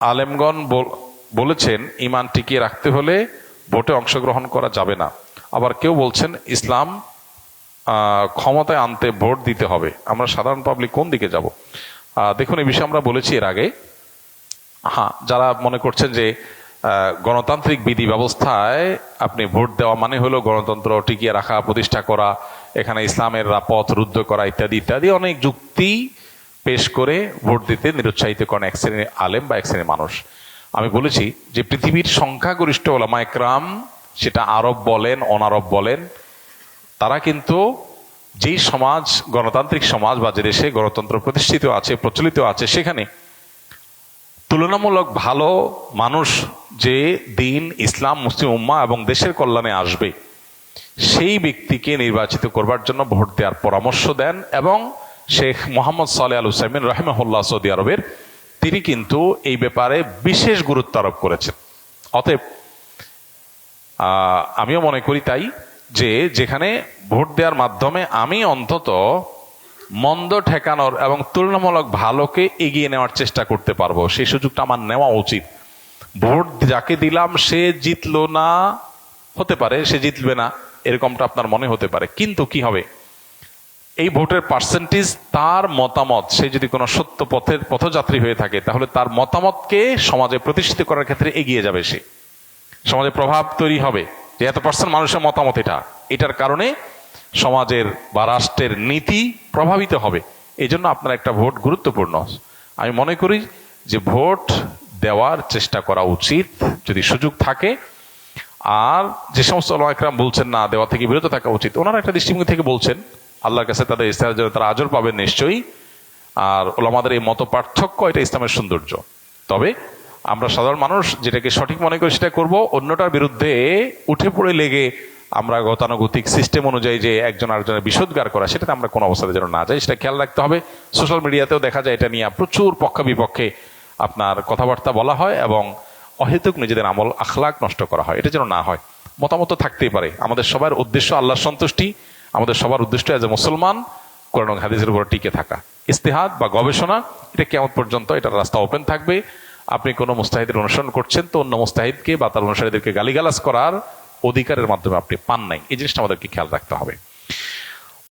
আলেমগণ বলেছেন ইমান টিকিয়ে রাখতে হলে ভোটে অংশগ্রহণ করা যাবে না। আবার কেউ বলছেন ইসলাম ক্ষমতায় আনতে ভোট দিতে হবে। আমরা সাধারণ পাবলিক কোন দিকে যাব? দেখুন, এই বিষয়ে আমরা বলেছি এর আগে। হ্যাঁ, যারা মনে করছেন যে গণতান্ত্রিক বিধি ব্যবস্থায় আপনি ভোট দেওয়া মানে হলো গণতন্ত্র টিকিয়ে রাখা, প্রতিষ্ঠা করা, এখানে ইসলামের পথ রুদ্ধ করা ইত্যাদি ইত্যাদি অনেক যুক্তি পেশ করে ভোট দিতে নিরুৎসাহিত করেন এক শ্রেণীর আলেম বা এক শ্রেণীর মানুষ। আমি বলেছি যে পৃথিবীর সংখ্যাগরিষ্ঠ ওলামা একরাম, সেটা আরব বলেন অনারব বলেন, তারা কিন্তু যেই সমাজ, গণতান্ত্রিক সমাজ বা যে দেশে গণতন্ত্র প্রতিষ্ঠিত আছে, প্রচলিত আছে, সেখানে তুলনামূলক ভালো মানুষ যে দিন, ইসলাম, মুসলিম উম্মাহ এবং দেশের কল্যাণে আসবে, সেই ব্যক্তিকে নির্বাচিত করবার জন্য ভোট দেওয়ার পরামর্শ দেন। এবং শেখ মোহাম্মদ সালেহ আল হুসাইমিন রাহিমাহুল্লাহ সৌদি আরবের, তিনি কিন্তু এই ব্যাপারে বিশেষ গুরুত্ব আরোপ করেছেন। অতএব আমিও মনে করি তাই, যে যেখানে ভোট দেওয়ার মাধ্যমে আমি অন্তত মন্দ ঠেকানোর এবং তুলনামূলক ভালোকে এগিয়ে নেওয়ার চেষ্টা করতে পারবো, সেই সুযোগটা আমার নেওয়া উচিত। ভোট যাকে দিলাম সে জিতলো না, হতে পারে সে জিতবে না, এরকমটা আপনার মনে হতে পারে, কিন্তু কি হবে, এই ভোটের পার্সেন্টেজ, তার মতামত, সে যদি কোনো সত্য পথের পথযাত্রী হয়ে থাকে, তাহলে তার মতামতকে সমাজে প্রতিষ্ঠিত করার ক্ষেত্রে এগিয়ে যাবে, সে সমাজে প্রভাব তৈরি হবে যে এত পার্সেন্ট মানুষের মতামত এটার কারণে সমাজের বা রাষ্ট্রের নীতি প্রভাবিত হবে। এই জন্য আপনার একটা ভোট গুরুত্বপূর্ণ। আমি মনে করি যে ভোট দেওয়ার চেষ্টা করা উচিত যদি সুযোগ থাকে। আর যে সমস্ত ওলামা একরাম বলছেন না, দেওয়া থেকে বিরত থাকা উচিত, ওনারা একটা দৃষ্টিভঙ্গি থেকে বলছেন, আল্লাহর কাছে তাদের ইস্তেহার জন্য তারা আজর পাবেন নিশ্চয়ই। আর ওলামাদের এই মত পার্থক্য, এটা ইসলামের সৌন্দর্য। তবে আমরা সাধারণ মানুষ যেটাকে সঠিক মনে করি সেটা করব। অন্যটার বিরুদ্ধে উঠে পড়ে লেগে আমরা গতানুগতিক সিস্টেম অনুযায়ী যে একজন আরেকজনের বিষোদ্গার করা, সেটাতে আমরা কোনো অবস্থাতে যেন না যাই, সেটা খেয়াল রাখতে হবে। সোশ্যাল মিডিয়াতেও দেখা যায় এটা নিয়ে প্রচুর পক্ষ বিপক্ষে আপনার কথাবার্তা বলা হয় এবং অহেতুক নিজেদের আমল আখলাক নষ্ট করা হয়, এটা যেন না হয়। মতামত থাকতেই পারে, আমাদের সবার উদ্দেশ্য আল্লাহর সন্তুষ্টি, আমাদের সবার উদ্দেশ্য এজ এ মুসলমান কোরআন ও হাদিসের উপর টিকে থাকা। ইস্তেহাদ বা গবেষণা, এটা কিয়ামত পর্যন্ত এটার রাস্তা ওপেন থাকবে। আপনি কোনো মুস্তাহিদের অনুসরণ করছেন তো অন্য মুস্তাহিদকে বা তার অনুসারীদেরকে গালিগালাজ করার অধিকারের মাধ্যমে আপনি পান নাই। এই জিনিসটা আমাদেরকে খেয়াল রাখতে হবে।